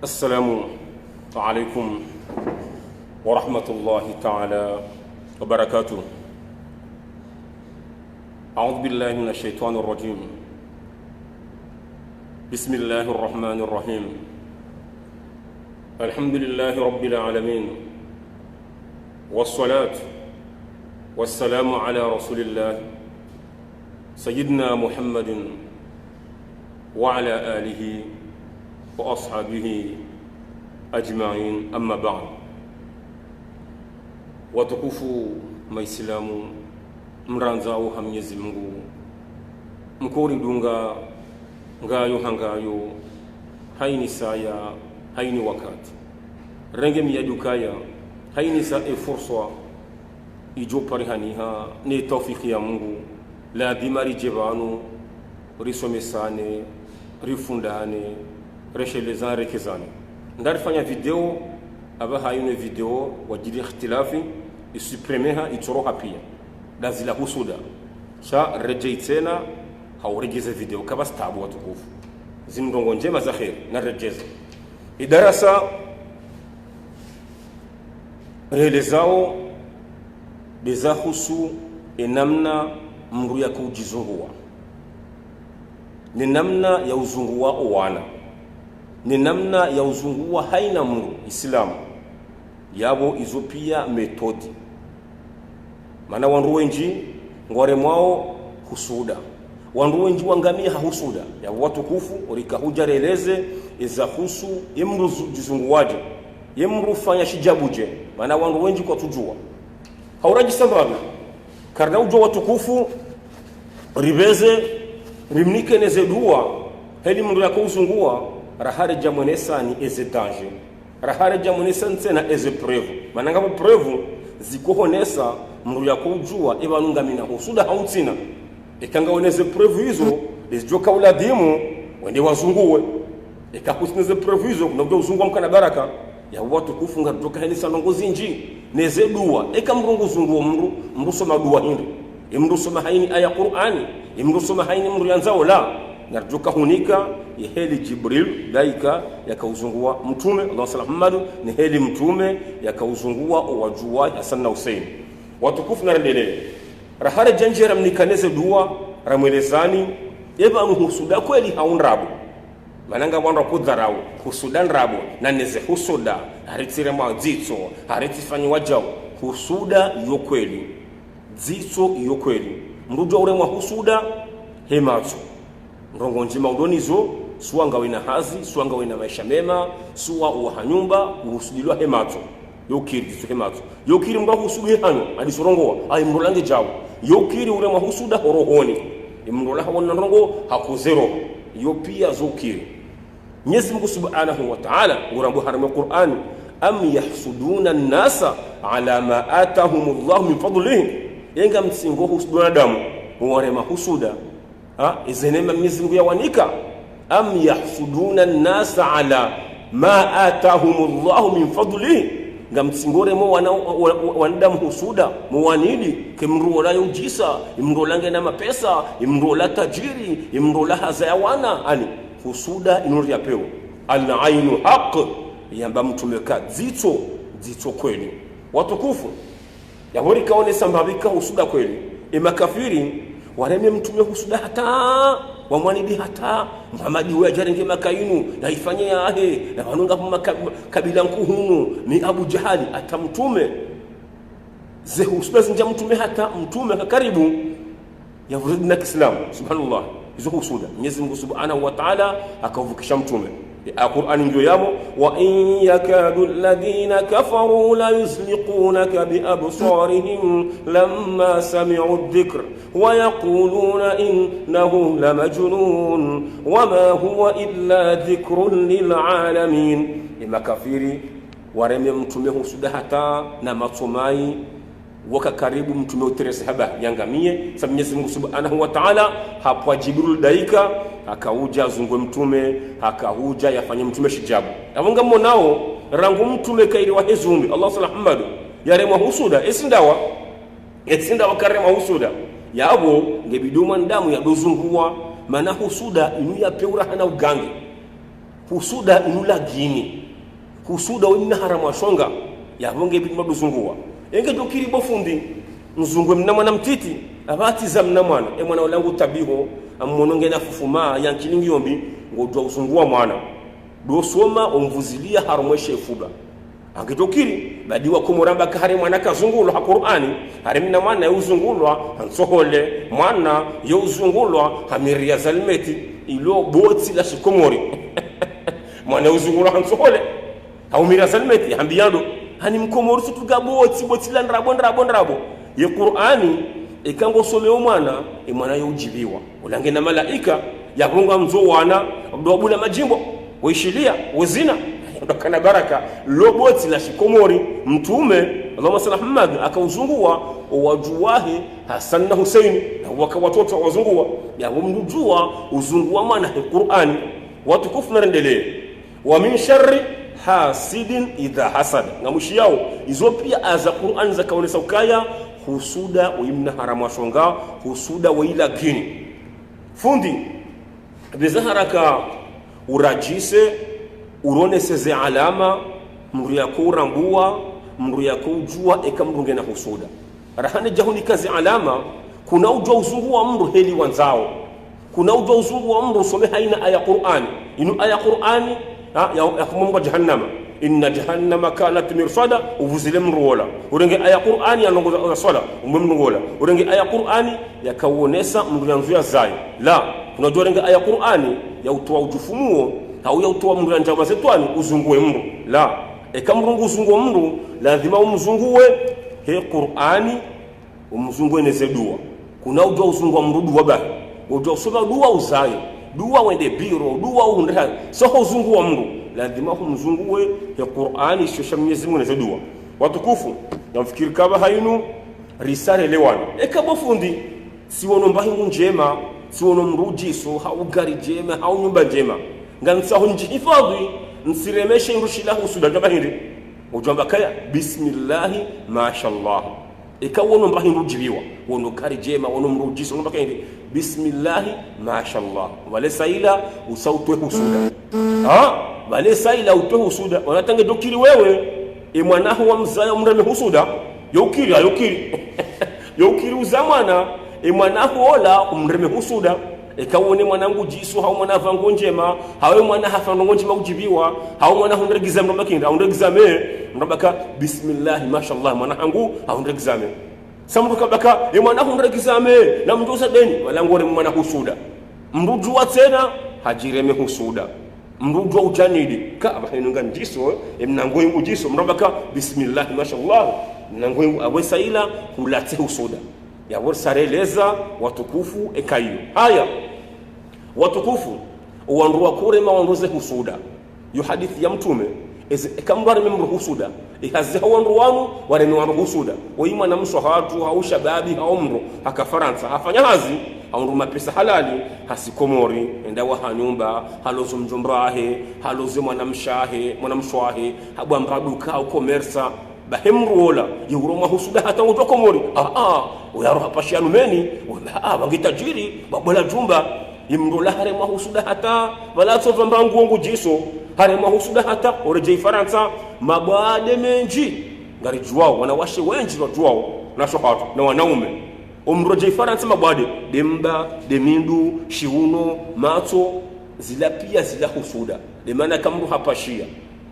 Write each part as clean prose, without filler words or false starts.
السلام عليكم ورحمة الله تعالى وبركاته. أعوذ بالله من الشيطان الرجيم. بسم الله الرحمن الرحيم. الحمد لله رب العالمين، والصلاة والسلام على رسول الله سيدنا محمد وعلى آله وأصحابه أجمعين. أما بعد. watukufu Maislamu, mranzao ha Mwenyezi Mungu, mkori dunga ngayo hangayo haini saya haini wakati renge miyadukaya haini sa eforswa ijo parihaniha ne tawfiki ya Mungu la dimari jebanu risomesane rifundane reshelezane rekezane ndarifanya video aba hayune video wajiri ikhtilafi isupremeha itoroha pia dazila husuda sha rejei tena hauregeze video kabastabu watukufu zimrongo njema za khair na rejeze idarasa relezao bezahusu enamna mru ya kujizungua ni namna ya uzungua owana ni namna ya uzungua haina mru Islamu yabo izo pia metodi mana wandu wenji ngore mwao husuda wandu wenji wangamia husuda ya watu kufu orika hujareleze eza husu imru jizunguwaje imru fanya shijabuje mana wandu wenji kwa tujua hauraji sambaga karna ujua watu kufu ribeze rimnike neze dua heli mru yako uzungua rahare jamonesa ni eze danger rahare jamonesa nsena eze prevu mananga prevu zikohonesa mru yako ujua ebanungamina husuda hautsina ekanga oneze prevu hizo ezijoka uladimu wende wazunguwe ekakusineze prevu hizo kunabyo uzungwa mkana baraka ya watu kufunga doka henisa nongozi nji neze dua eka mrungu zunguwa mru soma dua hindi mru soma haini aya Qur'ani mru soma haini mru yanzao la narjuka hunika heli Jibril daika yakauzungua mtume Allah sallallahu ni heli mtume yakauzungua wajua Hasan na Hussein watukufu na rendelee rahare janjera mnikaneze dua ramwelezani eba husuda kweli haunrabu mananga wanda kudharau husuda nrabu na neze husuda haritire mwazitso haritifanye wajao husuda yo kweli zitso yo kweli mrujo ure mwa husuda hematso ndongo njima udonizo suanga wina hazi suanga wina maisha mema suwa uhanyumba uhusudilwa hemato yokiri su hemato yokiri mba husudu hanyo adisorongoa ay mrolange jawo yokiri ure mahusuda horohoni imrola hawonna ndongo hakuzero yopia zokiri Mwenyezi Mungu Subhanahu wa Ta'ala urambo harama Qur'an am yahsuduna an-nasa ala ma atahumullahu min fadlihi yenga msingo husuduna damu wale mahusuda izenema Mwenyezi Mungu yawanika am yahsuduna an-nasa ala ma atahumullahu min fadlihi ngamtsingore mo wanadamu husuda muwanidi kimrola yujisa imrolange na mapesa imrola tajiri imrola hazawana ani husuda inuri yapeo al-ainu haqq yamba mtumeka zito kweli watukufu yahori kaone sambabika husuda kweli emakafiri wareme mtume husuda hata wamwanidi hata Muhammadi wa jarenge makainu na ifanye yahe na wanunga kabila nkuhunu ni Abu Jahali atamtume ze husuda zinja mtume hata mtume karibu ya vurudina Kiislamu subhanallah hizo husuda Mwenyezi Mungu Subhanahu wa Ta'ala akavukisha mtume Qur'ani ndio yamo wa in yakadu alladhina kafaru la yuzliqunaka bi absarihim lamma sami'u adh-dhikr wa yaquluna innahu lamajnun wama huwa illa dhikrun lil alamin makafiri wareme mtume husuda hata na matumai waka karibu mtume uterese haba yangamie sababu Mwenyezi Mungu Subhanahu wa Ta'ala hapo Jibril daika akauja zungwe mtume akahuja yafanye mtume shijabu avunga monao rangu mtume kairi wa hezumbi Allah sallallahu yaremwa husuda esindawa karemwa husuda yabo ngebiduma ndamu ya dozungua mana husuda inu ya peura hana ugangi husuda inula gini husuda wina harama shonga ya honge bi maduzungua enge dokiri bofundi mzungwe mna mwana mtiti abati za mna mwana mwana ulangu tabiho amononge na fufuma yankilingi yombi ngodwa uzungua mwana dosoma omvuzilia harumweshe fuba angitokiri badiwa kumuramba kahari mwana kazungulwa ha Qur'ani hari mna mwana yuzungulwa hansohole mwana yuzungulwa hamiria zalmeti ilo boti la shikomori mwana yuzungulwa hansohole haumiria zalmeti hambiyando hani mkomori tutuga boti la nrabo ye Qur'ani ikango someo mwana yujibiwa ulange na malaika yakunga mzo wana abdobula majimbo waishilia wazina ndokana baraka loboti la shikomori mtume Allahumma salli Muhammad akauzungua wajuwahi Hassan na Hussein na watoto wazungua ya mjua uzungua mwana Qur'ani watukufu naendelee wa min sharri hasidin idha hasad ngamushi yao izo pia aza Qur'an za kaonesa ukaya husuda waimna harama shonga husuda waila gini fundi bizaharaka urajise urone seze alama mru yako urambua mru yako ujua eka mrunge na husuda rahane jahuni kazi alama kuna ujua uzungu wa mru heli wanzao kuna ujua uzungu wa mru some haina aya Qur'ani inu aya Qur'ani ya kumunga jahannama inna jahannama kanat mirsada uvuzile mru wala urenge aya Qur'ani ya nongoza sala umemnu wala urenge aya Qur'ani ya kawonesa mru yanzuya zai la kuna jua urenge aya Qur'ani ya utoa ujufumuo au ya utoa mru njama zetwani uzungue mru la ekamrungu uzungue mru lazima umzungue he Qur'ani umzungue neze dua kuna ujua uzungua mru dua ba ujua usoma dua uzayo dua wende biro dua undra so uzungua mru lazima umzungue he Qur'ani shosha Mwenyezi Mungu neze dua watukufu nafikiri kaba hainu risale lewana ekabofundi siwono mbahingu njema siwono mrujiso haugari jema hau nyumba njema ngansaho njihifadhi nsiremeshe ngushilahu suda jabahiri ujomba kaya bismillah mashallah ikawono mbahindu jibiwa wono kari jema wono mrujiso ngomba kaya bismillah mashallah wale saila usautwe husuda wale saila utwe husuda wanatange dokiri wewe mwanahu wa mzaya umreme husuda yokiri yokiri uzamana mwanahu ola umreme husuda ekawone mwanangu jisu hau mwana vangu njema hawe mwana hafanongo njema ujibiwa hau mwana hundregiza mramba kinda hundregizame mrambaka bismillah mashallah mwana hangu hundregizame samruka baka mwana hundregizame na mdoza deni walangore mwana husuda mrujua tena hajireme husuda mrujua ujanidi ka abahinunga njiso mnango yangu jiso mrambaka bismillah mashallah mnango yangu awesaila hulate husuda ya worsareleza watukufu ekayo haya watukufu uandua kurema wandoze husuda yu hadithi ya mtume ekamwari memru husuda ikazi hawandu wanu waremi wandu husuda oima na msho hatu hau shababi hau mru haka Faransa hafanya hazi haundu mapesa halali hasikomori endawa hanyumba halozo mjombrahe halozo mwanamshwahe habwa mraduka au komersa bahemrola yuroma husuda hata utokomori uyaro hapashia numeni wangitajiri babola jumba imrola hare mahusuda hata wala sova mbangu jiso hare mahusuda hata oreje Faransa mabade menji ngari juwao wanawashe wenji wajuwao na shohatu na wanaume umroje Faransa mabade demba demindu shiuno mato zila pia zila husuda demana kamru hapashia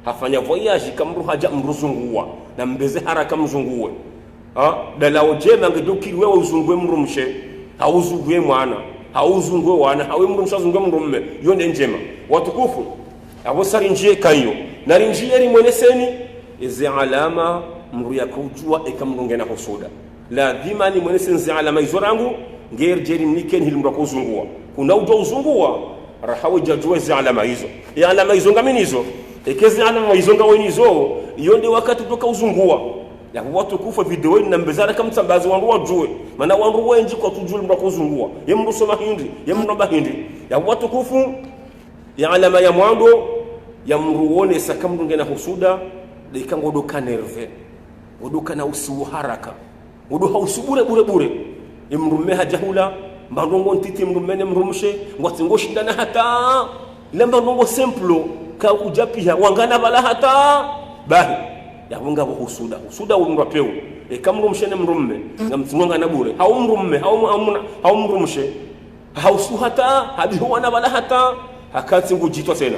hafanya voyage kamru haja mruzungua na mbeze haraka mzungue dalao jema ngedokiri wewe uzungue mrumshe hauzungue mwana hauzungue wana hawe mrumsha zungue mrumme yonde njema watukufu abosari njie kayo na rinjie rimweneseni izi alama mru yakujua ekamrunge na husuda lazima ni mwenesenzi alama izorangu ngerjeri mniken hilmra kuzungua kuna ujo uzungua rahawe jajue zi alama hizo ya alama hizo ngaminizo ekezi alama izonga wenizo yonde wakati toka uzungua ya watu kufa video na mbezara kama mtambazi wangu wajue maana wangu wengi kwa tujule mra kuzungua yemru soma hindi yemru bahindi ya watu kufu ya alama ya mwando ya mruone sakamrunge na husuda likango doka nerve udoka na usiu haraka udoha usubure bure imrume hajahula mbandongo ntiti mrumene mrumshe ngwati ngoshindana hata lamba ndongo simple ka kujapia wangana bala hata bahi yabunga husuda umru apeu kamrumshene mrumme ngamtsingonga na bure haumrumme haumrumshe hausu hata habihuana bala hata hakati ngujitwa tena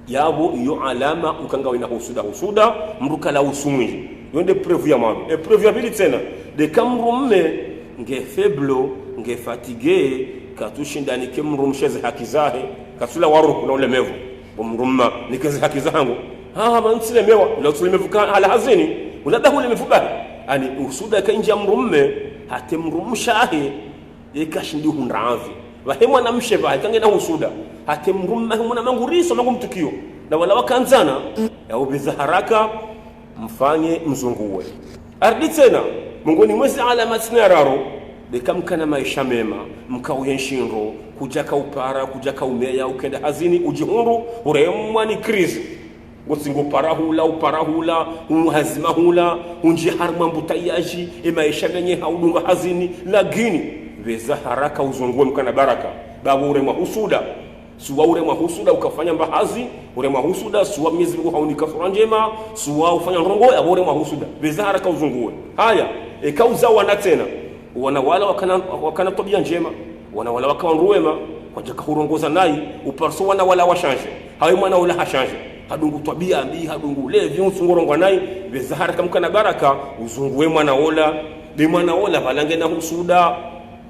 yabo iyo alama ukanga wina husuda mrukala usumwi yonde preuve ya mambo preuve ya bili tena de kamrumme nge faible nge fatigué katushindani kemrumsheze haki zahe kasula waru na ulemevu umrumma nikeze haki zangu mansilemewa la usilemevu ala hazini unadahu ulemevu bali ani usuda kainja mrumme hatemrumshahe ikashindi hunravi wahemwa na msheba kange na usuda hatemrumma humna manguriso mangumtukio na wala wakanzana ya ubiza haraka mfanye mzunguwe ardi tena mungoni mwezi alama tsinararo dekamkana maisha mema mkauyenshiro kujaka upara kujaka umeya ukenda hazini ujihuru uremwa ni krizi gosingo uparahula hazimahula unji harma mbutayaji maisha menye haudunga hazini lagini weza haraka uzunguwe mkana baraka babu uremwa husuda suwa uremwa husuda ukafanya mbahazi uremwa husuda suwa miezi Mungu haunika sura njema suwa ufanya rongo ya uremwa husuda weza haraka uzunguwe haya kauza wana tena wana wala wakana tabia njema wana wala wakawa ruwema kwa jaka hurongoza nai uparso wana wala washanje hawe mwana wala hashanje hadungu tabia mbi hadungu levi usungorongo nai weza haraka mkana baraka uzunguwe mwana wala bi mwana wala balange na husuda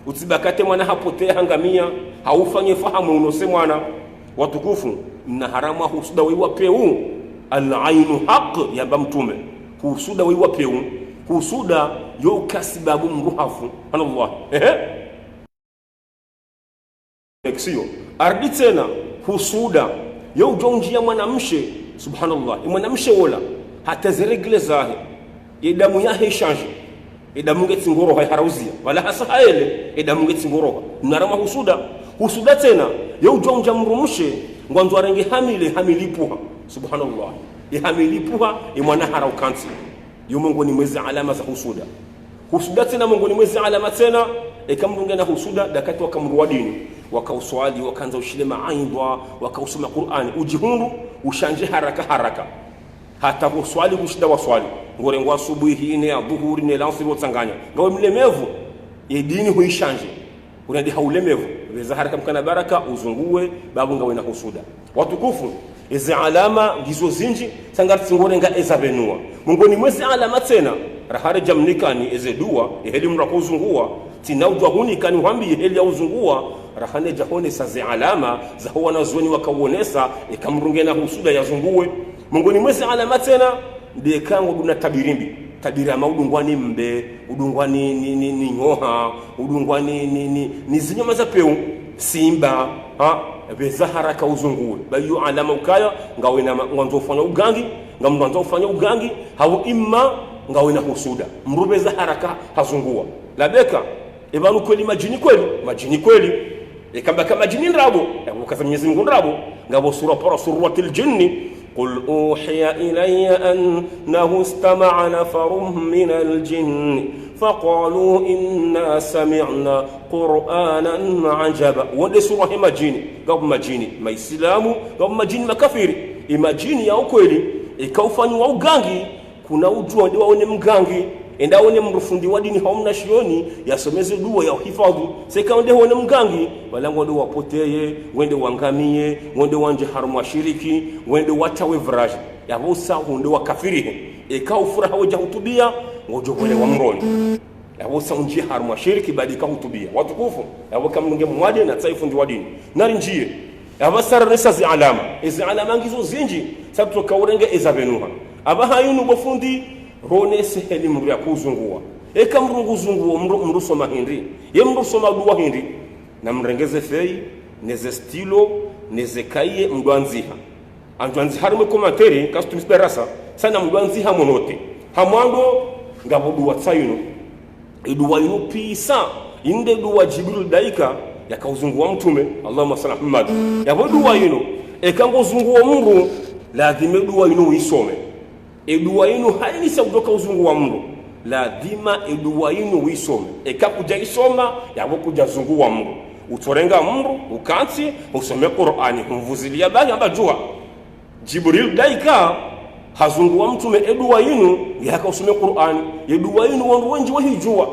utibakate mwana hapotea hangamia haufanye fahamu unose mwana watukufu na harama husuda wiwa peu al-ainu haq ya mtume husuda wiwa peu husuda yo kasibabu mruhafu Allah eksio ardi tena husuda yo jonjia mwanamshe subhanallah mwanamshe wala hata ziregle zahe idamu yahe change idamu ngetsingoro hairauzia wala hasa haele idamu ngetsingoro narama husuda tena yo jonja mrumshe ngwanzo arenge hamilipuha subhanallah hamilipuha mwana haraukanti yo mongoni mwezi alama za husuda tena mongoni mwezi alama tena ikamrunga na husuda dakati wakamruwa dini wakauswali wakaanza ushile maaidwa wakausoma Qur'ani ujihundu ushanje haraka hata uswali kushida waswali ngorengo asubuhi ne adhuhuri ne lansiri wotsanganya ngawe mlemevu dini huishanje unadi haulemevu weza haraka mkana baraka uzunguwe babu ngawe na husuda watukufu ezi alama gizo zinji sangati ngorenga ezabenua mungoni mwezi alama tena rahare jamnikani eze dua eheli mrako uzungua tinaujwa hunikani wambi eheli ya uzungua rahane jahone sazi alama za huwa na zoni wakauonesa ikamrungena husuda ya zunguwe mungoni mwezi alama tena ndiye kango duna tabirimbi tabira maudungwani mbe udungwani ni nyoha udungwani ni zinyama za peu simba beza haraka uzunguwe bayo alama ukaya ngawe na mwanzo ufanya ugangi ngamwanzo ufanya ugangi hau imma ngawe na husuda mrubeza haraka hazungua labeka ebanu kweli majini kweli ikamba kama jini ndrabo ukaza Mwenyezi Mungu ndrabo ngabo suratul jinni قل أوحي إلي أنه استمع نفر من الجن فقالوا إنا سمعنا قرآنا عجبا ودي سورة مجيني قبل مجيني ما إسلامه قبل مجيني مكافري imajini ya ukweli ikaufanywa ugangi kuna ujua ndio waone mgangi enda one mrufundi wa dini haumna shioni yasomeze dua ya uhifadhi sekaonde one mgangi wala ngondo wapoteye wende wangamie wende wanje harumu shiriki wende watawe viraji yabosa hunde wakafirihe ikaufura hoja hutubia ngojo wale wa mroni yabosa unji harumu shiriki badika hutubia watukufu yaboka mnge mwade na taifu ndi wa dini nari njie yabasara nesa zi alama ngizo zinji sababu kaurenge ezabenuha abaha yunu bofundi rone seheli mru ya kuzungua eka mrungu zunguo mru soma hindi ye mru soma dua hindi na mrengeze fei neze stilo neze kaiye mduanziha anduanzi harume komateri kastumisperasa sana mduanziha monote hamwando ngabo dua tsayuno idua yunu pisa inde dua Jibril daika yakauzungua mtume Allahumma salli Muhammad yabo dua yunu eka ngozungua mru lazima dua yunu isome edua yinu haini saudoka uzungu wa mru lazima edua yinu wisome ekakuja isoma yabo kuja zungu wa mru utorenga mru ukanti usome Qur'ani kumvuzilia bahi ambajua Jibril daika hazungua mtume edua yinu yakausume Qur'an edua yinu wandu wenji wahijua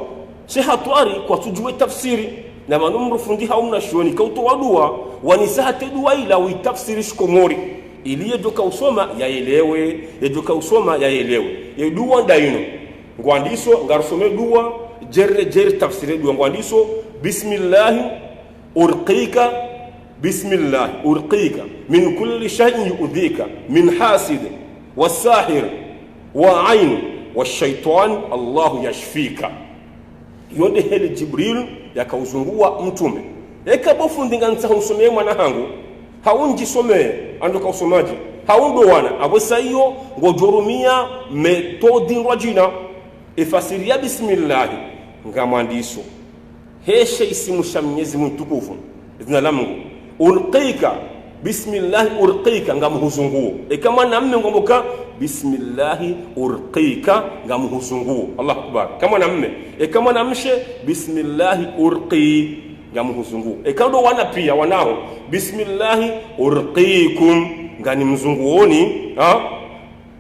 si hatwari kwa tujue tafsiri na manumru fundi haumna shoni kautoa dua wanisahate dua ila uitafsiri shikomori ili yejoka usoma yaelewe yejoka usoma yaelewe yedua ndaino ngwandiso ngarusome dua jerre tafsiri dua ngwandiso bismillah urqika bismillah urqika min kulli shay'in yu'dhika min hasid wasahir wa ain washaitan Allah yashfika yonde hele Jibril yakauzungua mtume ekabofundinga nsahusomeye mwana hangu haunji someye andoka usomaji haundo wana abosa iyo ngojorumia metodi rajina ifasiria bismillah ngamwandiso heshe isimu sha Mwenyezi Mungu tukufu izina la Mungu urqika bismillah urqika ngamuhuzunguo kama namme ngomboka bismillah urqika ngamuhuzunguo Allah akbar kama namme kama namshe bismillah urqi ngamuhuzunguo kando wana pia wanao bismillah urqikum ngani mzunguoni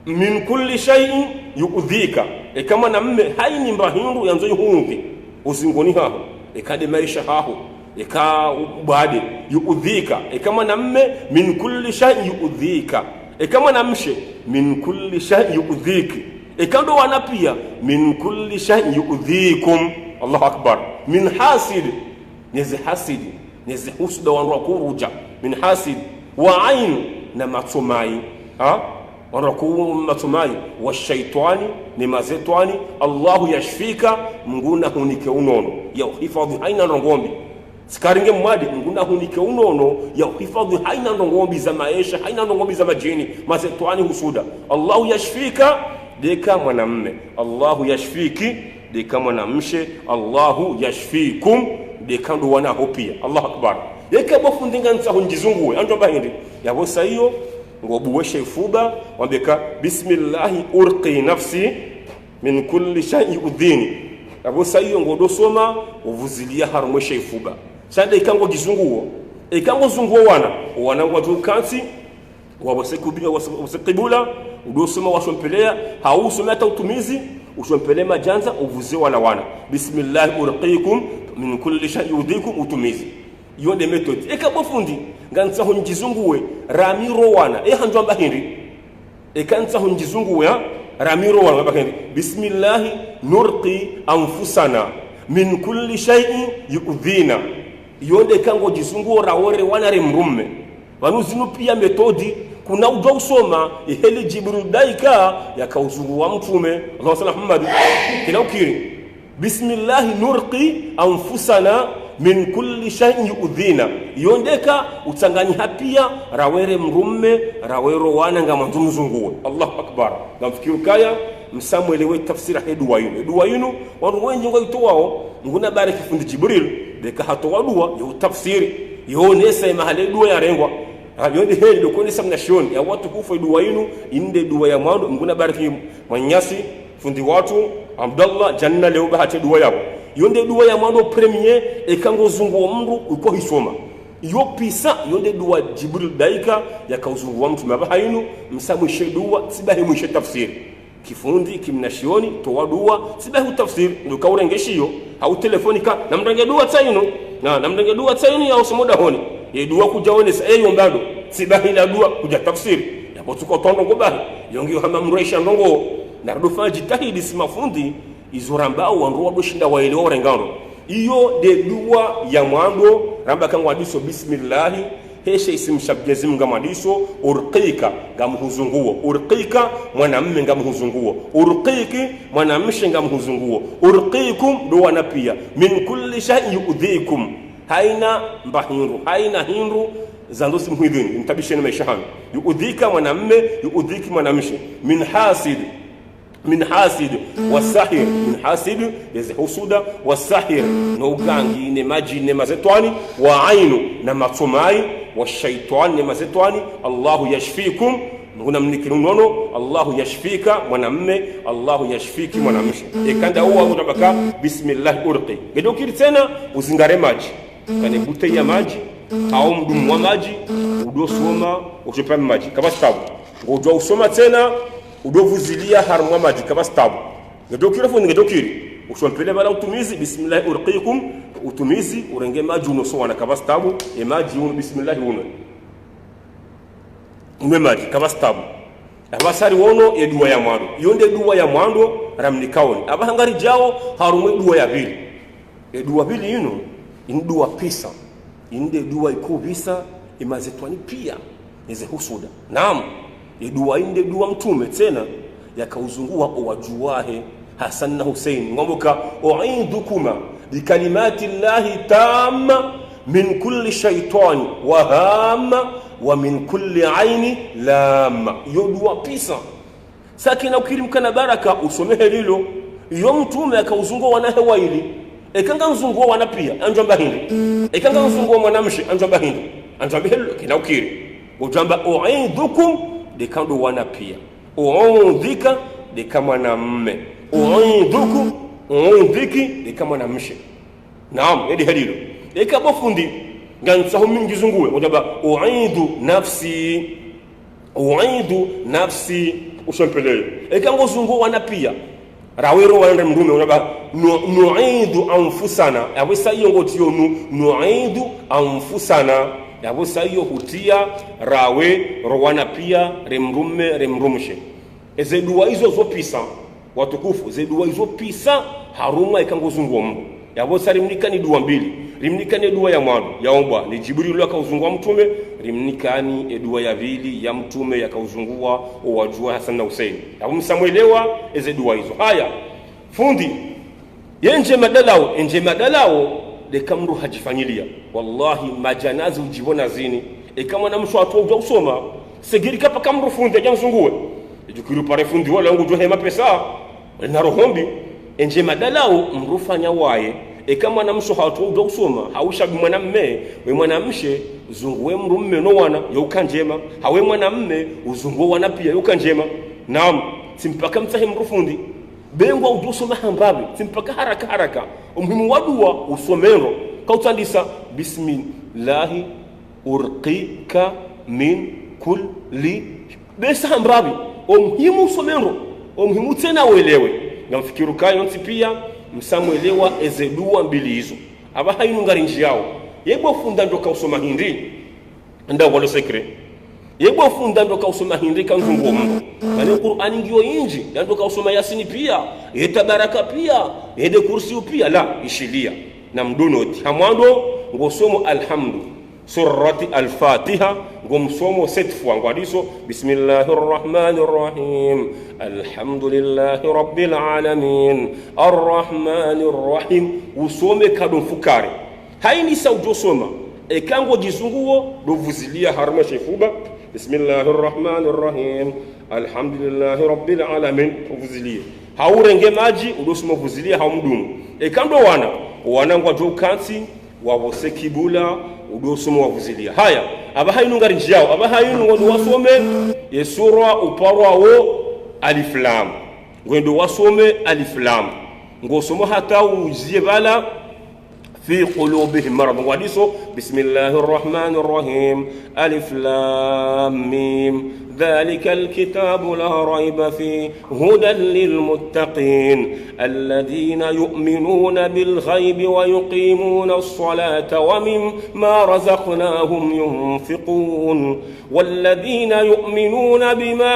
min kulli shay'in yu'dhika kama namme haini mbahindu yanzo hungi uzingoni haho ikade maisha haho eka ubade yu'dhika kama namme min kulli shay'in yu'dhika kama namshe min kulli shay'in yu'dhiki kando wana pia min kulli shay'in yu'dhikum Allahu akbar min hasid nezi hasidi nezi husuda wanwa kuruja min hasid wa ain na matumai wanakuwa matumai wa shaitani ni mazetwani Allahu yashfika mnguna hunike unono ya hifadhi haina ngombi sikaringe mwadi mnguna hunike unono ya hifadhi haina ngombi za maisha haina ngombi za majini mazetwani husuda Allahu yashfika deka mwanamme Allahu yashfiki deka mwanamshe Allahu yashfikum deka ndo wana hopia Allahu akbar yeka bofundinga nsaho njizunguwe ando bahindi yabosa hiyo ngobuweshe ifuba wambeka bismillah urqi nafsi min kulli shay'in udhini yabosa hiyo ngodosoma uvuzilia harumweshe ifuba sande ikango gizunguo ikango zunguo wana watu kansi wawasekubia wasekibula udosoma washompelea hausoma hata utumizi ushompelea majanza uvuzie wana bismillah urqikum min kulli shay'in udhikum utumizi yonde method ekabofundi nganza honjizunguwe ramiro wana hanjwa bahindi ekanza honjizunguwe ramiro wana bahindi bismillah nurqi anfusana min kulli shay'in yu'dhina yonde kango jizunguo rawore wana remrumme wanuzinu pia metodi kuna ujo usoma iheli Jibril daika yakauzungua mtume Allah sallallahu Muhammad kila ukiri bismillah nurqi anfusana min kulli shay'in yu'dhina yondeka utanganyi hapia rawere mrumme rawero wana ngamanzu mzunguwe Allahu akbar ngamfikiru kaya msamwelewe tafsira dua yinu wanu wengi ngoitoao nguna bariki fundi Jibril deka hatowa dua yo tafsiri yonesa mahali dua ya rengwa yonde heli dokoni samna shoni ya watu kufa dua yinu inde dua ya mwandu nguna bariki mwanyasi fundi watu Abdullah janna leo bahati dua yabo yonde dua ya mwandu premier ekango zungu wa mndu uko hisoma yo pisa yonde dua Jibril daika yakauzungu wa mtu mabahayinu msamwishe dua sibahi mwishe tafsiri kifundi kimnashioni towa dua sibahi tafsiri ndo kaurengeshiyo au telefonika namrenge dua tsaino namrenge dua tsaino ya usomoda honi ye dua kujaone sa yombado sibahi la dua kuja tafsiri yapo tuko tondo gobahi yongiyo hama mresha ndongo narudufa jitahidi simafundi izorambao wandu wadoshinda waelewa rengano iyo de dua ya mwando ramba kangu hadiso bismillah heshe isimshabjezi mngamadiso urqika ngamuhuzunguo urqika mwanamme ngamuhuzunguo urqiki mwanamshe ngamuhuzunguo urqikum dowana pia min kulli shay'in yu'dhikum haina mbahinru haina hinru zandosi mhidhini mtabisheni maisha hano yu'dhika mwanamme yu'dhiki mwanamshe min hasid wasahir min hasid yazi husuda wasahir no gangi ne maji ne mazetwani wa ainu na matumai wa shaitan ne mazetwani Allahu yashfikum nguna mnikirunono Allahu yashfika mwanamme Allahu yashfiki mwanamshe ekanda huwa utabaka bismillah urqi gedokiri tena uzingare maji kane bute ya maji au mdumu wa maji udosoma uchopa maji kama sababu ngojwa usoma tena udovuzilia harumwa maji kama stabu ngedokira fu ngedokiri ushompele bala utumizi bismillah urqikum utumizi urenge maji unoso wana kama stabu maji uno bismillah uno maji kama stabu abasari wono edua ya mwando yonde dua ya mwando ramnikaoni abahangari jao harumwe dua ya pili edua pili ino indua pisa inde dua ikubisa imazetwani pia nize husuda naam edua inde dua mtume tena yakauzungua owajuahe Hasan na Hussein ngomoka u'idukuma bikalimati llahi tamma min kulli shaytani wa hamma wa min kulli aini lamma yodua pisa sakina ukirimkana baraka usomehe lilo yo mtume akauzungua wanahe waili ekanga uzungua wana pia anjamba hindi ekanga uzungua mwanamshi anjamba hindi anjamba hilo kina ukiri ujamba u'idukum dekando wana pia u'udhika de kama na mme u'idhuku u'idhiki de kama na mshe naam edi hadilo ekabofundi gansaho mingi zunguwe ujaba u'idu nafsi ushampelele ekango zungu wana pia rawero wande mdume ujaba nu'idu anfusana yabisa iyo ngotiyo nu'idu anfusana yabisa iyo hutia rawe rowana pia remrumshe eze dua hizo zopisa watukufu ze dua hizo pisa haruma ikango zungwa Mungu yabo sarimnika ni dua mbili rimnikani dua ya mwanzo yaomba ni Jibril akauzungua mtume rimnikani dua ya pili ya mtume yakauzungua wajua Hasan na Hussein yabo msamuelewa eze dua hizo haya fundi yenje madalao de kamru hajifanyilia wallahi majanazi ujibona zini kama na msho atoa usoma segiri kapa kamru fundi ajanzungue jukiru pare fundi wala ngo johe mapesa na rohombi enje madalao mrufanya waye kama na msho hatoa usoma hausha mwanamme we mwanamshe zunguwe mrumme no wana yokanjema hawe mwanamme uzunguwe wana pia yokanjema naam simpaka mtahe mrufundi bengwa udusoma hambabi simpaka haraka umuhimu wadua usomero kautandisa bismillahi urqika min kulli besa hambabi umuhimu usomero umuhimu tena uelewe na mfikiru kayo pia msamuelewa ezedua mbili hizo aba hainu ngarinji yao yebo funda ndo kausoma hindi nda walo sekre yebo funda ndo kausoma hindi kanzungu Mungu bali Qur'ani ngiyo inji ndo kausoma Yasini pia Tabaraka pia Kursi pia la ishilia na mdonoti hamwando ngosomo alhamdu surati al-Fatiha ngomsomo 7 fois ngwadiso bismillahir rahmanir rahim alhamdulillahi rabbil alamin arrahmanir rahim usome kadon fukari haini saujosoma ekango jizunguo dovuzilia harma shefuba bismillahir rahmanir rahim alhamdulillahi rabbil alamin uvuzilia haurenge maji udosoma vuzilia haumdumu ekando wana ngwa kansi wabose kibula udosoma wavuzilia haya aba hayinu ngarinji yao aba hayinu ngondo wasome yesura uparwa wo alif lam ngondo wasome alif lam ngosomo hata uzie bala في قلوبهم مرض وديسو بسم الله الرحمن الرحيم ألف لام ميم ذلك الكتاب لا ريب فيه هدى للمتقين الذين يؤمنون بالغيب ويقيمون الصلاة ومما رزقناهم ينفقون والذين يؤمنون بما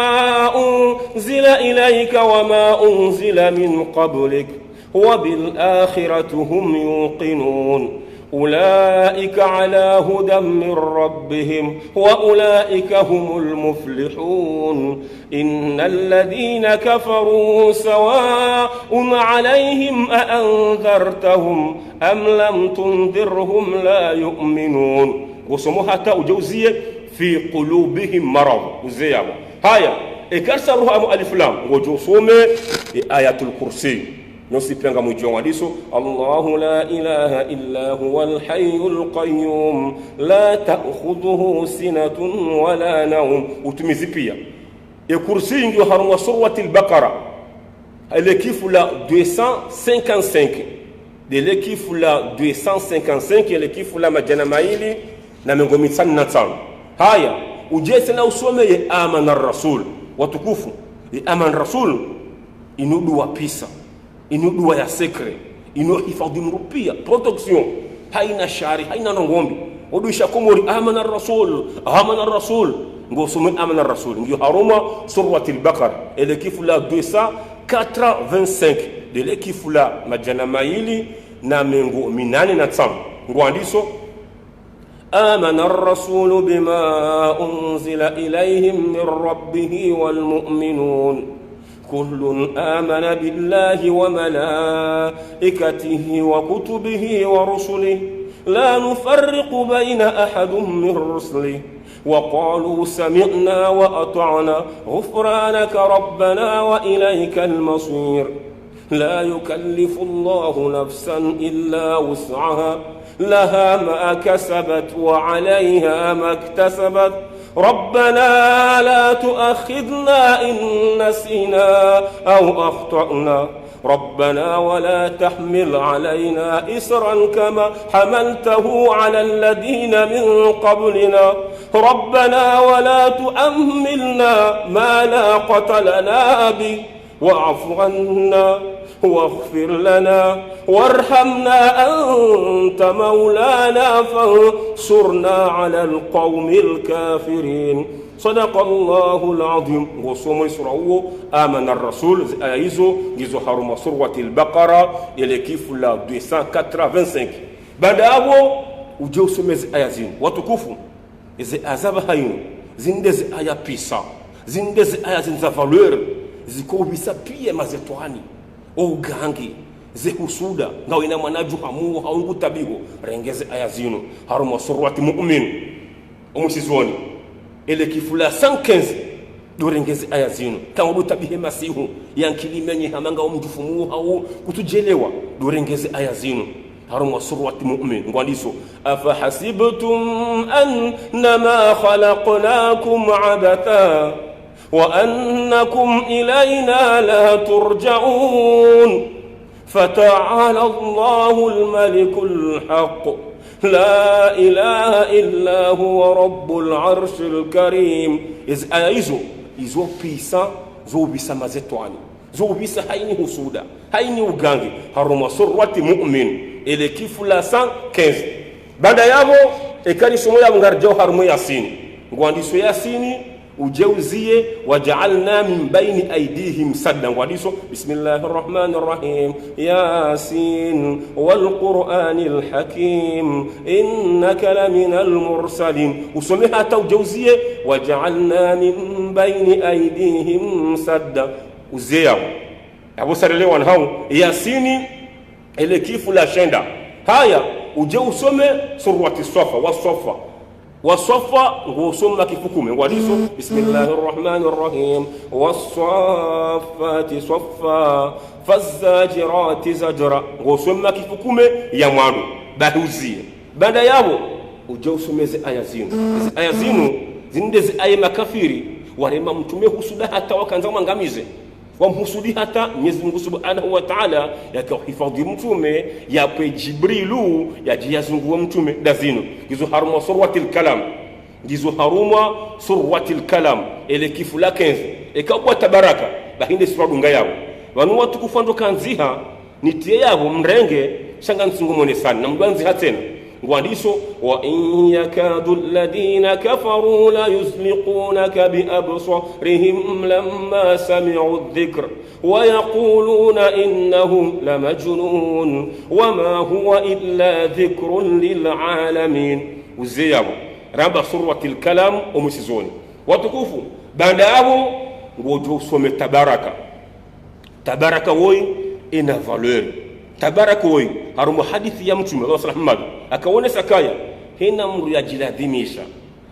أنزل إليك وما أنزل من قبلك وبالآخرة هم يوقنون أولئك على هدى من ربهم وأولئك هم المفلحون إن الذين كفروا سواء عليهم أأنذرتهم أم لم تنذرهم لا يؤمنون وسموها تأجوزية في قلوبهم مرض وزيابا هيا إكرسروها مؤلف لام وجوسومة آيات الكرسي نسيبنا مجوا وديسو الله لا إله إلا هو الحي القيوم لا تأخذه سنة ولا نوم وتمزيبيا الكرسي ndio haruma surati al-Baqara l'équipe la 255 de l'équipe la 255 l'équipe la majana maili na mengomi 55 haya ujese na usomeye amana rasul watukufu. Amana rasul inudua pisa, inudua ya sekre, hifadhi mrupia protection, haina shari, haina ngombi. Odisha komori amana rasul ngosome amana rasul ndio haruma suratul baqara elekifu la 285 de lekifu la majana maili na mengo minane na tsam ngwandiso آمن الرسول بما أنزل إليهم من ربه والمؤمنون كل آمن بالله وملائكته وكتبه ورسله لا نفرق بين أحد من رسله وقالوا سمعنا وأطعنا غفرانك ربنا وإليك المصير لا يكلف الله نفسا إلا وسعها لها ما كسبت وعليها ما اكتسبت ربنا لا تؤاخذنا إن نسينا أو أخطأنا ربنا ولا تحمل علينا إسرا كما حملته على الذين من قبلنا ربنا ولا تؤملنا ما لا قتلنا به واعف عنا واغفر لنا وارحمنا أنت مولانا فانصرنا على القوم الكافرين صدق الله العظيم. وصوم يسرعوا آمن الرسول أيزو جزو حرم سورة البقرة يلكيف لا 285 بعد أبو وجو سمز آيازين وتكفوا إذا أزاب هايون زندز آيا بيسا زندز آيازين زفالور zikobisa pia mazetwani ogangi zehusuda ngaw ina manaju hamu haungu tabigo rengeze aya zino haruma surati mu'min omusizoni ele kifula 115 do rengeze aya zino tangu tabihe masihu yankilimenye hamanga omjufumu au kutujelewa do rengeze aya zino haruma surati mu'min ngwandiso afa hasibtum annama khalaqnakum abatha وأنكم إلينا لا ترجعون فتعالى الله الملك الحق لا إله إلا هو رب العرش الكريم. إذ أيزو بيسا زو بيسا مازتواني زو بيسا هايني هسودا هايني وغانغي هرما سورة مؤمن إلي كيفلا 115 بعد يابو إكاري سمويا مغارجو هرمو ياسين غواندي سو ياسيني ujeuzie waja'alna min baini aydihim saddan wadiso bismillahir rahmanir rahim yasin wal qur'anil hakim innaka laminal mursalin usome hata ujeuzie waja'alna min baini aydihim sadda uzea abo sarelewan hao yasini ile kifu la shenda haya uje usome surati safa wasafa ngosoma kifukume ngwadiso bismillahir rahmanir rahim was-saffati saffa faz-zajirati zajra ngosoma kifukume ya mwanu bahuzie baada yabo uje usomeze aya zinu zindeze aya makafiri warema mtume husuda hata wakanza mangamize wamhusudi hata Mwenyezi Mungu Subhanahu wa Ta'ala yakahifadhi mtume yape Jibrilu yajiyazungua mtume dazino gizo haruma suratil kalam ele kifula 15 ekabwa tabaraka bahinde sura dunga yabo wanu watu kufando kanziha nitie yabo mrenge shanga nsungumone sana na mgwanzi hatena ngwandiso wa in yakadu alladhina kafaru la yuzliqunaka bi absarihim lamma sami'u adh-dhikr wa yaquluna innahu lamajnun wama huwa illa dhikrun lil alamin. Uziyabo ramba suratil kalam omusizoni watukufu baada yabo ngojo usome tabaraka woi ina valeur tabaraka woi harumu hadithi ya mtume Allah Muhammad akaone sakaya hina mru ya jiladhimisha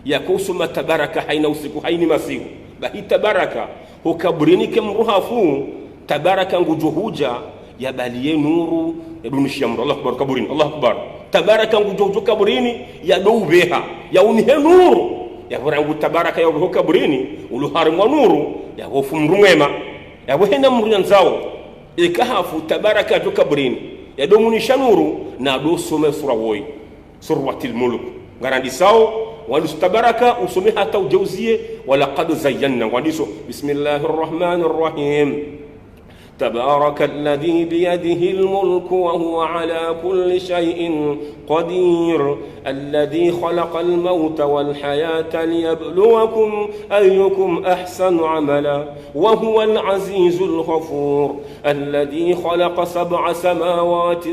ya kusoma tabaraka haina usiku haini masiku bahi tabaraka hukaburini kemruhafu tabaraka ngujuhuja ya baliye nuru ya dunisha mru Allah akbar kaburini Allah akbar tabaraka ngujuhuja kaburini ya doubeha ya unihe nuru ya warangu tabaraka ya kaburini uluharimwa nuru ya hofu mrumwema ya wahina mru yanzao ikahafu tabaraka jo kaburini ya domunisha nuru na do some sura woi suratul mulk garandi sao wandiso tabaraka usome hata ujauzie wala qad zayyana wandiso bismillahir rahmanir rahim تبارك الذي بيده الملك وهو على كل شيء قدير الذي خلق الموت والحياة ليبلوكم أيكم أحسن عملا وهو العزيز الغفور الذي خلق 7 سماوات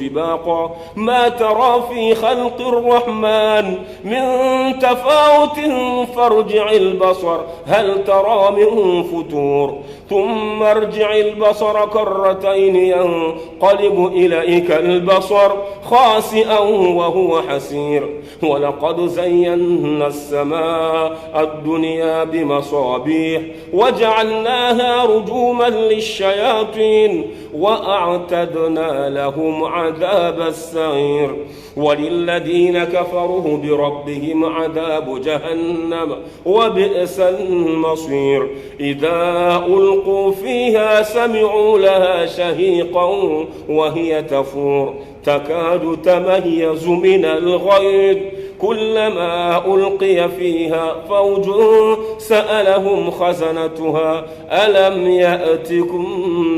طباقا ما ترى في خلق الرحمن من تفاوت فارجع البصر هل ترى من فتور ثم ارجع البصر كرتين ينقلب إليك البصر خاسئا وهو حسير ولقد زينا السماء الدنيا بمصابيح وجعلناها رجوما للشياطين وأعتدنا لهم عذاب السعير وللذين كفروا بربهم عذاب جهنم وبئس المصير إذا ألقوا فيها سمعوا لها شهيقا وهي تفور تكاد تميز من الغيظ كلما ألقي فيها فوج سألهم خزنتها ألم يأتكم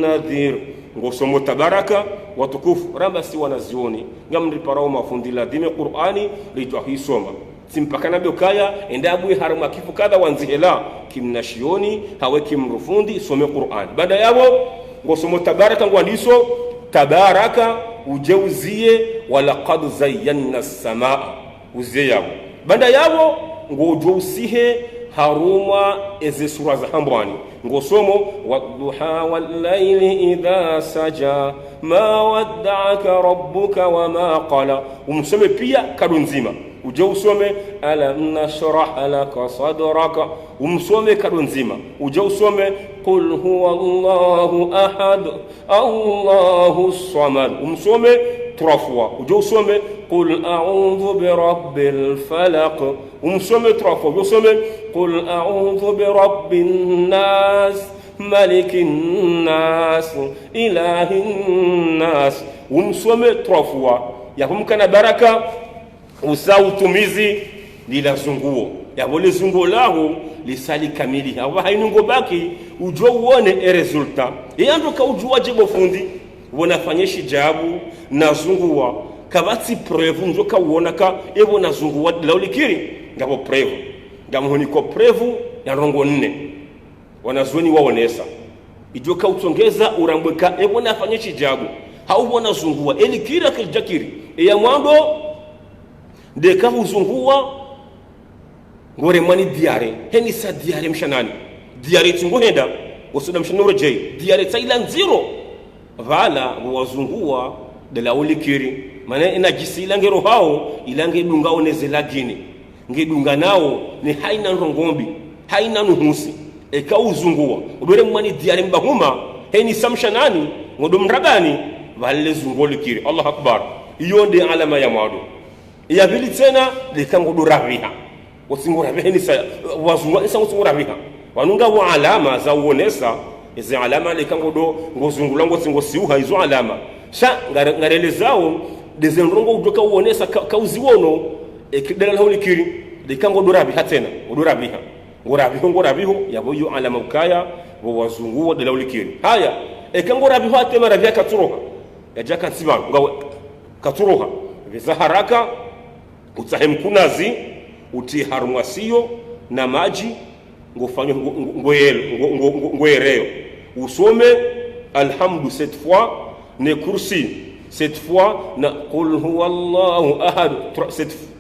نذير ngosomo tabaraka watukufu rambasi wanazioni ngamri parao mafundila dime Qur'ani lijwa hisoma simpaka nabyo kaya endabu harama kifu kadha wanzihela kimnashioni hawe kimrufundi some Qur'ani baada yabo ngosomo tabaraka ngwandiso tabaraka ujeuzie wala qad zayyana as-samaa uzie yabo baada yabo ngojousihe haruma eze sura za hambwani ngosomo wadduha wal-layli idha saja ma wadda'aka rabbuka wama qala umsome pia kadunzima uje usome alam nashrah laka sadraka umsome kadunzima uje usome qul huwallahu ahad allahus samad umsome 3 fois uje usome qul a'udhu birabbil falaq umsome 3 fois usome qul a'udhu birabbin nas malikin nas ilahin nas umsome 3 fois yakumkana baraka usautumizi lila zunguo yabole zunguo lao lisali kamili hawa hainungo baki ujue uone resulta yanduka ujua jibo fundi wonafanyesha jabu na zungua kabati preuve njoka uonaka evo na zungua laulikiri ngabo preuve ngamuhoni ko preuve ya rongo 4 wanazuoni waonesa ijoka utongeza urambweka evo nafanyesha jabu haubona zungua elikira kiljakiri ya mwambo ndeka uzungua ngore mani diare heni sa diare mshanani diare tungohenda wasoda mshanoro jay diare taila nziro vala wazungua de la ulikiri maana inajisila ngero hao ilange dunga onezela gine ngedunga nao ni haina rongombi haina nuhusi eka uzungua udore mani diare mbahuma heni samshanani ngodo mrabani vale zungo likiri Allah akbar iyo ndi alama ya mwado ya vili tena likango duraviha wasingura beheni sa wazunga isa wasinguraviha wanunga wa alama za uonesa izi alama likango do ngozungula ngosiuha izo alama sha ngarelezao dezenrongo udoka uonesa kauziwono ekidala holikiri likango duraviha tena uduraviha ngoraviho yabo yo alama ukaya bo wazungu de laulikiri haya ekango raviho atema ravia katuroha yajaka tsibangu ngawe katuroha biza haraka utahemkunazi uti harumwasio na maji ngofanye ngoereo usome alhamdu 7 fois ne kursi 7 fois na qul huwallahu ahad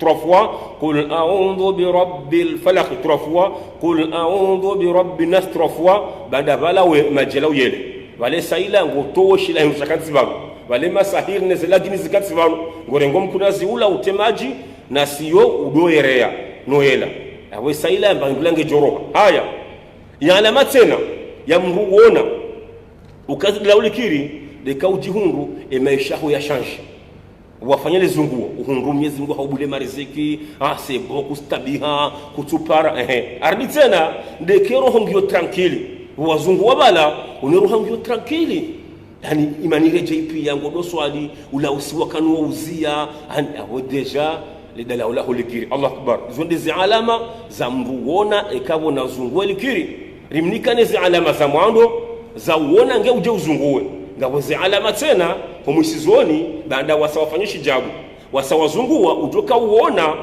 3 fois qul a'udhu bi rabbil falaq 3 fois qul a'udhu bi rabbin nas 3 fois bada vala we majelaw yele wale saila ngotoshi la mshakati babu wale masahir ne zelagini zikati babu ngorengo mkunazi ula utemaji na sio udoerea noela awe saila mbangulange joroha haya ya alama tena ya mruona ukazila ulikiri deka ujihungu maisha ho ya change wafanyele zunguo uhungu Mwenyezi Mungu haubule mariziki sebo kustabiha kutupara ardi tena dekero hongio tranquille wazungu wabala uniroha hongio tranquille yani imani reje ipi yango do swali ula usiwa kanwa uzia awo deja lidalaulahu likiri. Allah akbar. Zonde zi alama za mruona ekawo na zunguwe likiri. Rimnikane zi alama za mwando za uona nge uje uzunguwe. Ngawo zi alama tena homusizoni baada wasawafanyishi jabu. Wasawazunguwa ujoka uona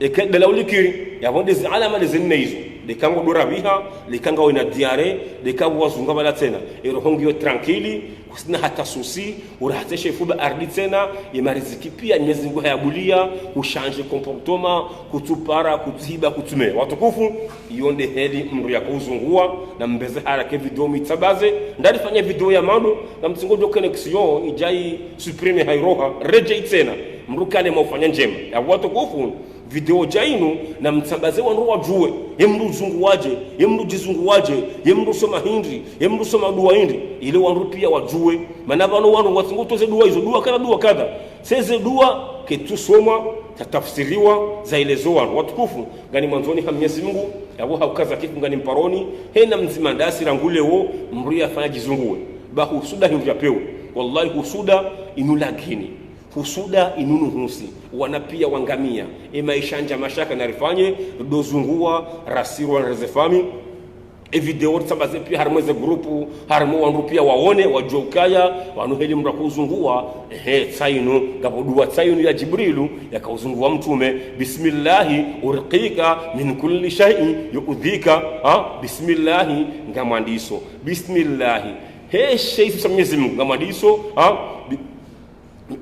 ekadalaulahu likiri. Yavonde zi alama lezine hizo. Dekango dora biha, dekanga wena diare, dekango wazunga bala tena. Erohongio tranquili, kusina hata susi, urahateshe fuba ardi tena, yemariziki pia nyezingu hayabulia, kushanje komportoma, kutupara, kutiba, kutume. Watukufu, yonde heli mru ya kuzungua, na mbeze harake video mitabaze, ndari fanya video ya mando, na mtingo jo connexion, ijai supreme hairoha, rejei tena, mru kane maufanya njema. Ya watukufu, video jainu na mtambaze wanru wajue yemru zunguwaje yemru jizunguwaje yemru soma hindi yemru soma dua hindi ile wanru pia wajue maana bano wanru wasingotoze dua hizo dua kadha seze dua ketusoma tatafsiriwa za ile zo wanru watukufu ngani mwanzoni ha Mwenyezi Mungu yabo haukaza kitu ngani mparoni hena mzima ndasi rangulewo mruya fanya jizunguwe ba husuda hindi yapewe wallahi husuda inulagini husuda inunu husi wanapia wangamia maisha mashaka na rifanye dozungua rasirwa na rezefami video tsambaze pia harmoze grupu harmo wandu pia waone wajokaya wanuheli mrakuzungua tsainu gabodua tsainu ya Jibrilu yakauzungua mtume bismillah urqika min kulli shay'in yu'dhika bismillah ngamandiso bismillah shay Mwenyezi Mungu ngamandiso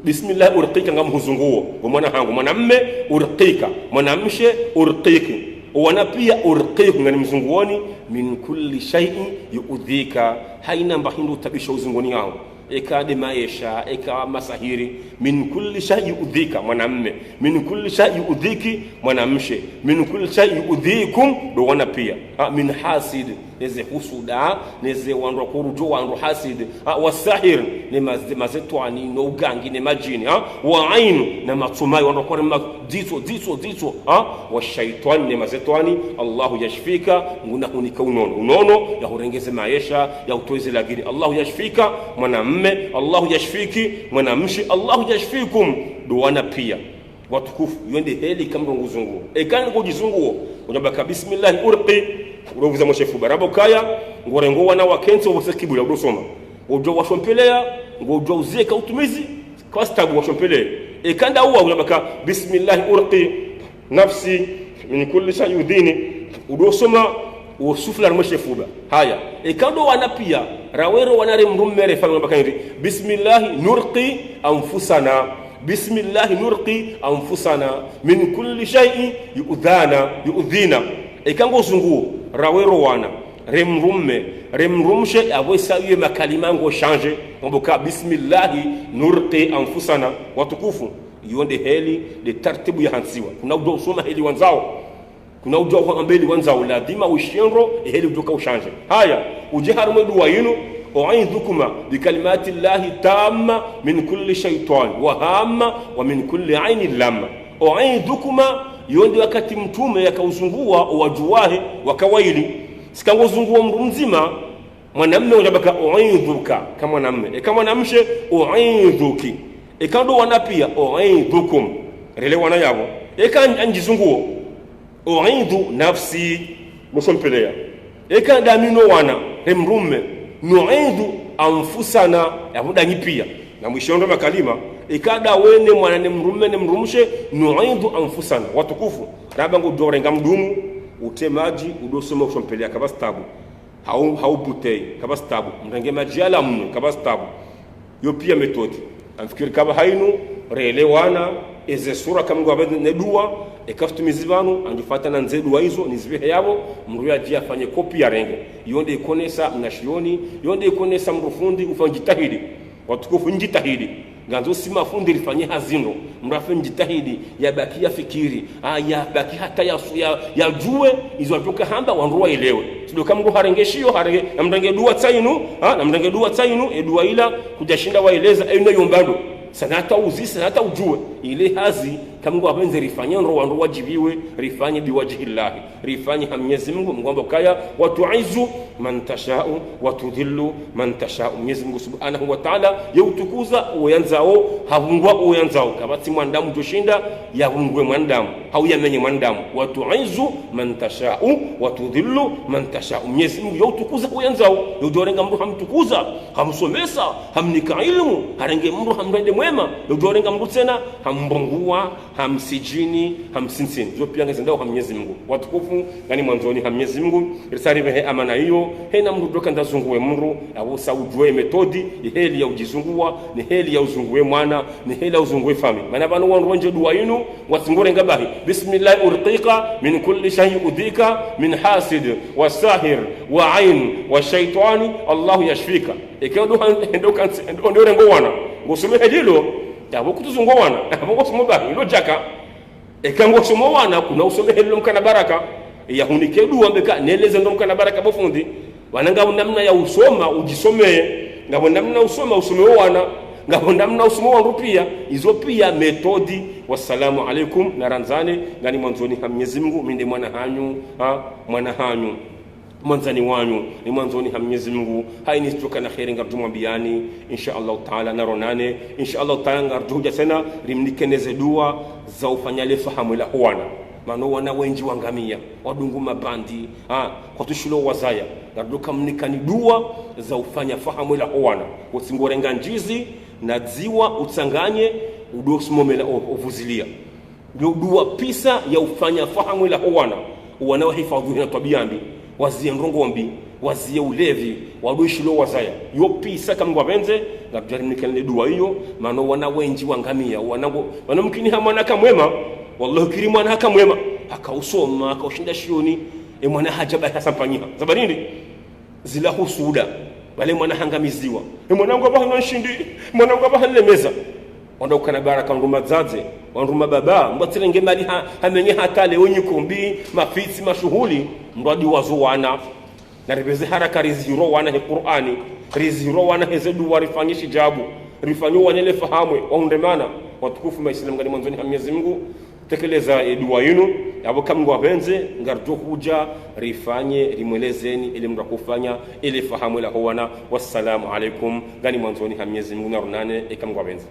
bismillah urqika ngamhuzunguo mwana hangu mwanamme urqika mwanamshe urqiki wana pia urqiku ngani mzunguoni min kulli shay'in yu'dhika haina mbahindu tabisha uzungoni yao ekade maisha eka masahiri min kulli shay'in yu'dhika mwanamme min kulli shay'in yu'dhiki mwanamshe min kulli shay'in yu'dhikum do wana pia min hasid neze husuda neze wandu kurujo wandu hasid wasahir ne mazetwani no ugangi ne majini wa ainu na matumai wandu kwa dito wa shaitan ne mazetwani Allah yashfika nguna hunika unono ya hurengeze maisha ya utoeze lagiri Allah yashfika mwanamme Allah yashfiki mwanamshi Allah yashfikum duwana pia watukufu yende heli kamrongo zunguo ekani kujizunguo unabaka bismillah urqi urovuza moshefu barabo kaya ngorengo wana wakenzo bosekibula udosoma ujo washompelea ngojo uzeka utumizi kwa stabu washompelea ekanda uwa unabaka bismillah urqi nafsi min kulli shay'in yudhini udosoma usufla moshefu haya ekando wana pia rawero wanare mrummere fa unabaka hivi bismillah nurqi anfusana bismillah nurqi anfusana min kulli shay'in yu'dhina ekango zunguo rawero wana remrumshe awesa yeye makalima ngo change mboka bismillah nurqi anfusana watukufu yonde heli de tartibu ya hansiwa kuna udo usoma heli wanzao kuna udo kwa mbele wanzao lazima ushenro heli udoka uchange haya uje harumwe dua yinu أعيذكما بكلمات الله تامة من كل شيطان وهامة ومن كل عين لامة أعيذكما يوندي wakati mtume yakauzungua wajuwahe wakawaili sikangozungua mzima mwanamume unabaka u'idhuka kama mwanamume kama mwanamshe u'idhuki ekando wana pia u'idhukum rele wana yabo anjizunguo u'idhu nafsi musompelea ekanda mino wana remrume nu'idhu anfusana yamudanyi pia na mwishondo makalima ikada wene mwanane mrume ne mrumshe nu'idhu anfusana watukufu rabango dorenga mdumu utemaji udosoma ushompelea kabastabu haubutei kabastabu mrenge majala mno kabastabu yo pia metodi amfikiri kaba hainu relewana eze sura kamgo abende ne dua ekaftumizi banu angifatana nze dua hizo nizibe yabo mruya jia afanye kopi ya renge yonde ikonesa mnashioni yonde ikonesa mrufundi ufanjitahidi watukufu njitahidi ganzo sima fundi lifanye hazino mrafe njitahidi yabaki fikiri ya baki hata ya jue izo atoka hamba wanruwa elewe sio kama ngo harengeshio harenge namdange dua tsainu namdange dua tsainu edua ila kujashinda waeleza eno yombado sanata uzisi sanata ujue ile hazi kamungu apenze rifanye ndo wandu wajibiwe rifanye biwajhillahi rifanye Mwenyezi Mungu ngomba kaya watuizu man tashau watudhillu man tashau. Mwenyezi Mungu Subhanahu wa Ta'ala yautukuza uyanzao havungwa uyanzao kabati mwandamu joshinda yavungwe mwandamu hau yamenye mwandamu watuizu man tashau watudhillu man tashau. Mwenyezi Mungu yautukuza uyanzao yodorenga mtu hamtukuza hamsomesa hamnika ilmu harenge mtu hamrende mwema yodorenga mtu tena hambongua hamsijini hamsinsini zopia ngezendao ha Mwenyezi Mungu watukufu ngani mwanzoni ha Mwenyezi Mungu risarive he amana hiyo hena mtu doka ndazunguwe mru awosa ujue metodi heli ya ujizungua ni heli ya uzunguwe mwana ni heli ya uzunguwe fami mana banu wanronje dua yinu wasingure ngabahi bismillah urqiqa min kulli shay udika min hasid wa sahir wa ain wa shaytani Allah yashfika ikado ndoka ndio rengo wana ngosome hedilo yabo kutuzunguwa wana abo somo bahi ndo jaka ekango somo wana kuna usome hedilo mkana baraka ya hunike dua mbeka neleze ndo mkana baraka bofundi wananga namna ya usoma ujisomee ngabo namna usoma usome wana ngabo namna usoma wangu pia hizo pia metodi. Wassalamu alaikum naranzane ngani mwanzoni ha Mwenyezi Mungu minde mwana hanyu mwanzani wanyu ni mwanzoni ha Mwenyezi Mungu haini stoka na khairi ngardu mwambiani insha Allah taala naronane insha Allah taala ngardu sana rimnikeneze dua za ufanyale fahamu la huwana mano wana wenji wangamia wadungu mabandi kwa tushilo wazaya ngardu mnikani dua za ufanya fahamu la huwana usingorenga njizi na ziwa utsanganye udosmomela ovuzilia dua pisa ya ufanya fahamu la huwana wana wahifadhi na tabiambi wazie ngongombi wazie ulevi wadushilo wazaya yo pisa kama wabenze ngardu mnikani dua hiyo mano wana wenji wangamia wanamkini hamana kamwema wallahi kirimu ana haka mwema akausoma akaushinda shioni mwana hajaba hasampanyiha zabarindi zila husuda bale mwana hangamiziwa mwanangu abaha nshindi mwanangu abaha lemeza onda ukana baraka ngoma zaze wanruma baba mbatirenge mali hamenye hatale onyikombi mafitsi mashuhuli ndwadi wazuwana na ribeze haraka riziro wana he Qur'ani riziro wana he zedu warifanyishi jabu rifanyo wanele fahamwe waundemana watukufu maislamu ngani mwanzoni ha Mwenyezi Mungu tekeleza dua yenu abo kama wapenze ngarjo kuja rifanye rimwelezeni ili mrakufanya ili fahamu la huwana. Wassalamu alaikum ngani mwanzoni ha Mwenyezi Mungu narunane kama wapenze